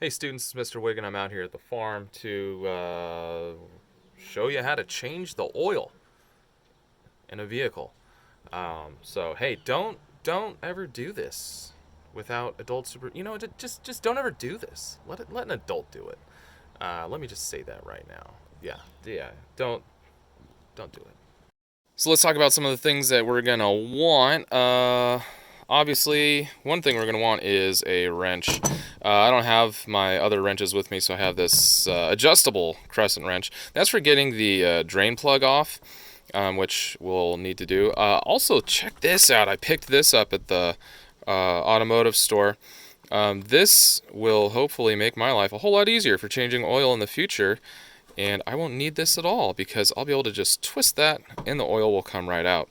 Hey students, it's Mr. Wigand. I'm out here at the farm to show you how to change the oil in a vehicle. So hey, don't ever do this without adult super. Just don't ever do this. Let an adult do it. Let me just say that right now. Yeah. Don't do it. So let's talk about some of the things that we're gonna want. Obviously, one thing we're gonna want is a wrench. I don't have my other wrenches with me, so I have this adjustable crescent wrench. That's for getting the drain plug off, which we'll need to do. Also, check this out. I picked this up at the automotive store. This will hopefully make my life a whole lot easier for changing oil in the future. And I won't need this at all because I'll be able to just twist that and the oil will come right out.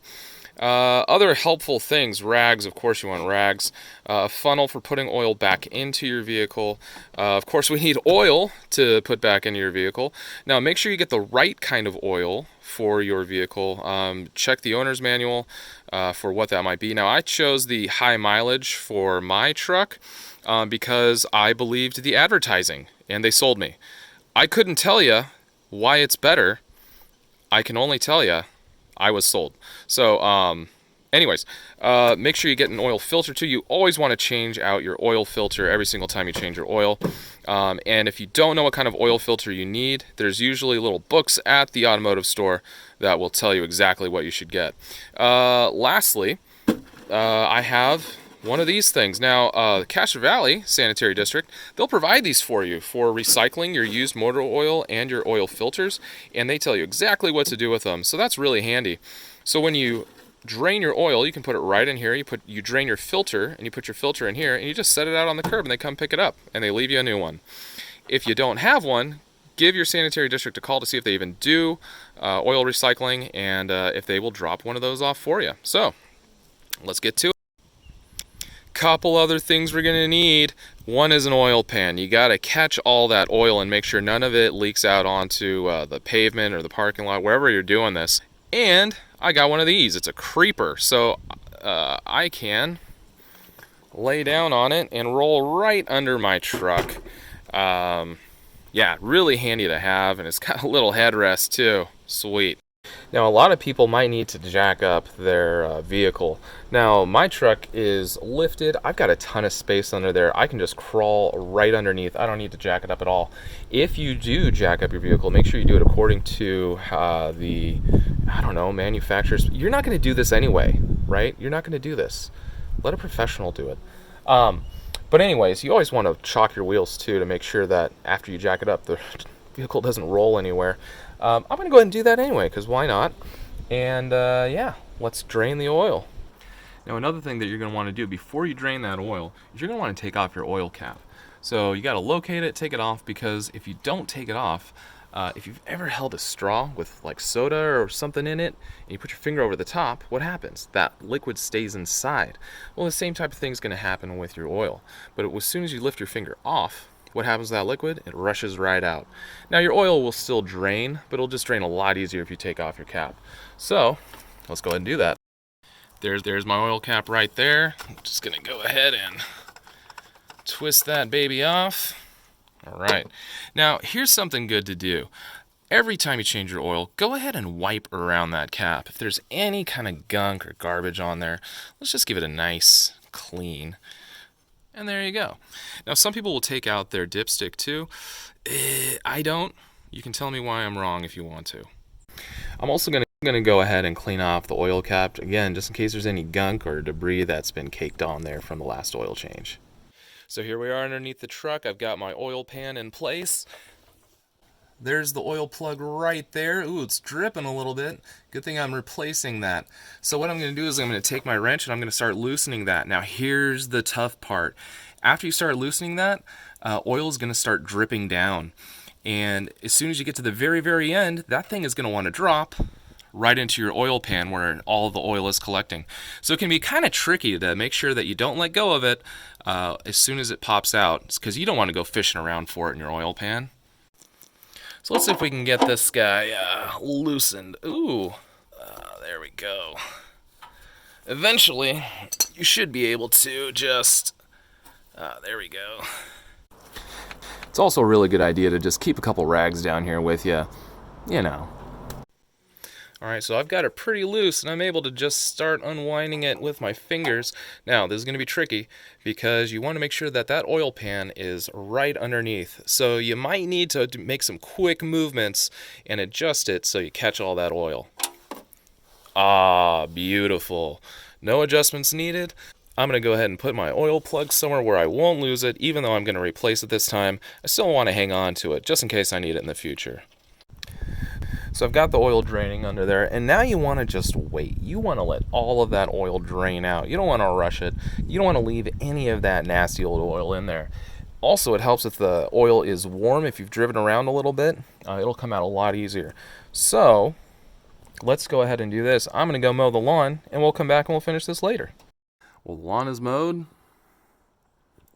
Other helpful things, rags, of course you want rags, a funnel for putting oil back into your vehicle. Of course we need oil to put back into your vehicle. Now make sure you get the right kind of oil for your vehicle. Check the owner's manual for what that might be. Now I chose the high mileage for my truck because I believed the advertising and they sold me. I couldn't tell you why it's better. I can only tell you I was sold. So, anyways, make sure you get an oil filter too. You always want to change out your oil filter every single time you change your oil. And if you don't know what kind of oil filter you need, there's usually little books at the automotive store that will tell you exactly what you should get. Lastly, I have one of these things. Now, the Castro Valley Sanitary District, they'll provide these for you for recycling your used motor oil and your oil filters, and they tell you exactly what to do with them. So that's really handy. So when you drain your oil, you can put it right in here. You drain your filter, and you put your filter in here, and you just set it out on the curb, and they come pick it up, and they leave you a new one. If you don't have one, give your sanitary district a call to see if they even do oil recycling, and if they will drop one of those off for you. So let's get to it. Couple other things we're gonna need. One is an oil pan. You gotta catch all that oil and make sure none of it leaks out onto the pavement or the parking lot, wherever you're doing this. And I got one of these. It's a creeper, so I can lay down on it and roll right under my truck. Yeah, really handy to have, and it's got a little headrest too. Sweet. Now, a lot of people might need to jack up their vehicle. Now, my truck is lifted. I've got a ton of space under there. I can just crawl right underneath. I don't need to jack it up at all. If you do jack up your vehicle, make sure you do it according to manufacturers. You're not going to do this anyway, right? You're not going to do this. Let a professional do it. But anyways, you always want to chalk your wheels too to make sure that after you jack it up, the vehicle doesn't roll anywhere. I'm going to go ahead and do that anyway, because why not? And yeah, let's drain the oil. Now, another thing that you're going to want to do before you drain that oil is you're going to want to take off your oil cap. So you got to locate it, take it off, because if you don't take it off, if you've ever held a straw with like soda or something in it, and you put your finger over the top, what happens? That liquid stays inside. Well, the same type of thing is going to happen with your oil. But as soon as you lift your finger off, what happens to that liquid? It rushes right out. Now your oil will still drain, but it'll just drain a lot easier if you take off your cap. So let's go ahead and do that. There's my oil cap right there. I'm just gonna go ahead and twist that baby off. All right. Now here's something good to do. Every time you change your oil, go ahead and wipe around that cap. If there's any kind of gunk or garbage on there, let's just give it a nice clean. And there you go. Now, some people will take out their dipstick too. I don't. You can tell me why I'm wrong if you want to. I'm also going to go ahead and clean off the oil cap, again, just in case there's any gunk or debris that's been caked on there from the last oil change. So here we are underneath the truck. I've got my oil pan in place. There's the oil plug right there. Ooh, it's dripping a little bit. Good thing I'm replacing that. So what I'm going to do is I'm going to take my wrench and I'm going to start loosening that. Now here's the tough part. After you start loosening that, oil is going to start dripping down. And as soon as you get to the very, very end, that thing is going to want to drop right into your oil pan where all the oil is collecting. So it can be kind of tricky to make sure that you don't let go of it as soon as it pops out, because you don't want to go fishing around for it in your oil pan. So let's see if we can get this guy loosened. Ooh, there we go. Eventually, you should be able to just, there we go. It's also a really good idea to just keep a couple rags down here with you, you know. Alright, so I've got it pretty loose, and I'm able to just start unwinding it with my fingers. Now, this is going to be tricky, because you want to make sure that that oil pan is right underneath. So you might need to make some quick movements and adjust it so you catch all that oil. Ah, beautiful. No adjustments needed. I'm going to go ahead and put my oil plug somewhere where I won't lose it, even though I'm going to replace it this time. I still want to hang on to it, just in case I need it in the future. So I've got the oil draining under there, and now you want to just wait. You want to let all of that oil drain out. You don't want to rush it. You don't want to leave any of that nasty old oil in there. Also, it helps if the oil is warm. If you've driven around a little bit, it'll come out a lot easier. So let's go ahead and do this. I'm going to go mow the lawn, and we'll come back and we'll finish this later. Well, the lawn is mowed.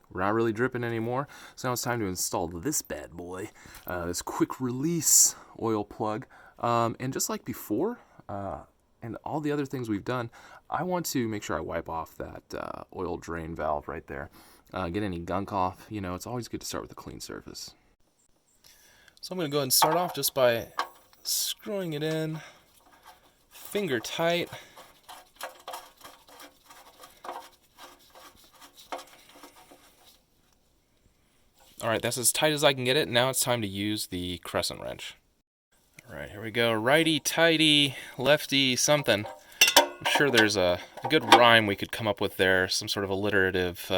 We're not really dripping anymore, so now it's time to install this bad boy, this quick release oil plug. And just like before, and all the other things we've done, I want to make sure I wipe off that oil drain valve right there. Get any gunk off. You know, it's always good to start with a clean surface. So I'm going to go ahead and start off just by screwing it in, finger tight. Alright, that's as tight as I can get it. Now it's time to use the crescent wrench. Alright, here we go. Righty, tighty, lefty, something. I'm sure there's a good rhyme we could come up with there, some sort of alliterative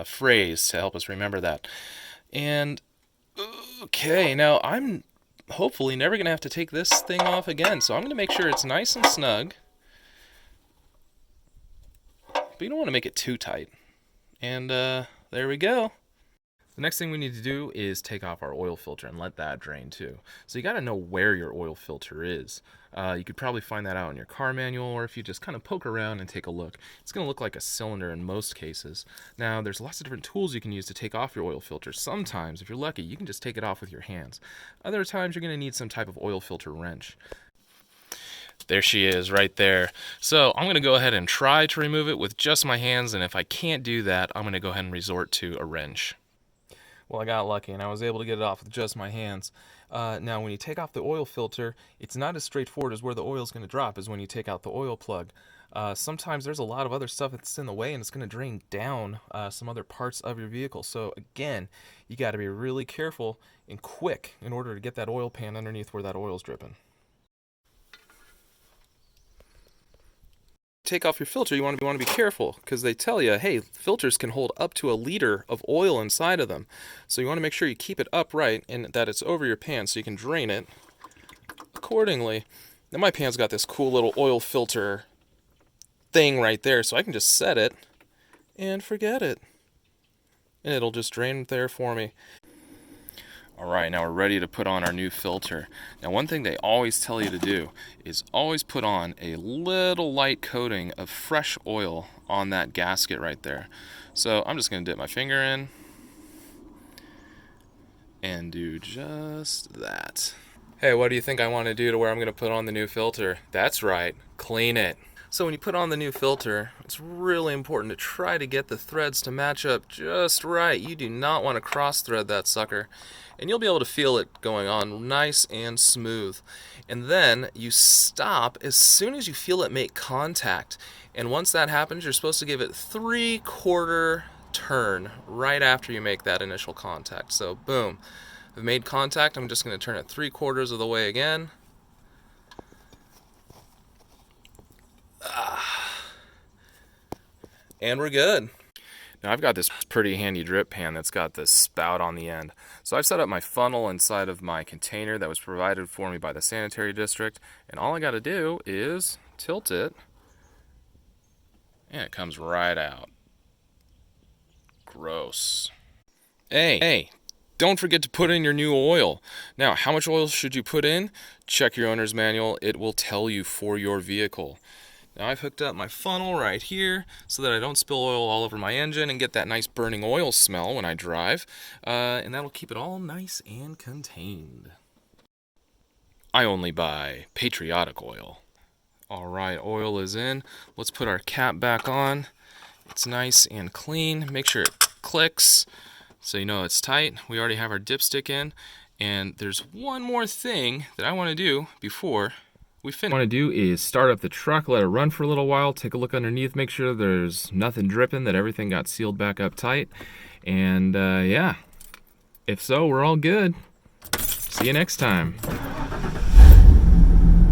phrase to help us remember that. And, okay, now I'm hopefully never going to have to take this thing off again, so I'm going to make sure it's nice and snug. But you don't want to make it too tight. And there we go. The next thing we need to do is take off our oil filter and let that drain too. So you got to know where your oil filter is. You could probably find that out in your car manual, or if you just kind of poke around and take a look. It's going to look like a cylinder in most cases. Now, there's lots of different tools you can use to take off your oil filter. Sometimes, if you're lucky, you can just take it off with your hands. Other times, you're going to need some type of oil filter wrench. There she is, right there. So I'm going to go ahead and try to remove it with just my hands, and if I can't do that, I'm going to go ahead and resort to a wrench. Well, I got lucky, and I was able to get it off with just my hands. Now, when you take off the oil filter, it's not as straightforward as where the oil is going to drop as when you take out the oil plug. Sometimes there's a lot of other stuff that's in the way, and it's going to drain down some other parts of your vehicle. So, again, you got to be really careful and quick in order to get that oil pan underneath where that oil's dripping. Take off your filter, you want to be careful, because they tell you, hey, filters can hold up to 1 liter of oil inside of them. So you want to make sure you keep it upright and that it's over your pan so you can drain it accordingly. Now my pan's got this cool little oil filter thing right there, so I can just set it and forget it. And it'll just drain there for me. Alright, now we're ready to put on our new filter. Now one thing they always tell you to do is always put on a little light coating of fresh oil on that gasket right there. So I'm just going to dip my finger in and do just that. Hey, what do you think I want to do to where I'm going to put on the new filter? That's right, clean it. So when you put on the new filter, it's really important to try to get the threads to match up just right. You do not want to cross thread that sucker. And you'll be able to feel it going on nice and smooth. And then you stop as soon as you feel it make contact. And once that happens, you're supposed to give it 3/4 turn right after you make that initial contact. So boom, I've made contact. I'm just going to turn it 3/4 of the way again. And we're good. Now I've got this pretty handy drip pan that's got this spout on the end. So I've set up my funnel inside of my container that was provided for me by the sanitary district, and all I got to do is tilt it and it comes right out. Gross. Hey, don't forget to put in your new oil. Now, how much oil should you put in? Check your owner's manual. It will tell you for your vehicle. Now I've hooked up my funnel right here so that I don't spill oil all over my engine and get that nice burning oil smell when I drive, and that'll keep it all nice and contained. I only buy patriotic oil. Alright, oil is in. Let's put our cap back on. It's nice and clean. Make sure it clicks. so you know it's tight. We already have our dipstick in, and there's one more thing that I want to do before we finish. What I want to do is start up the truck, let it run for a little while, take a look underneath, make sure there's nothing dripping, that everything got sealed back up tight, and yeah, if so, we're all good. See you next time.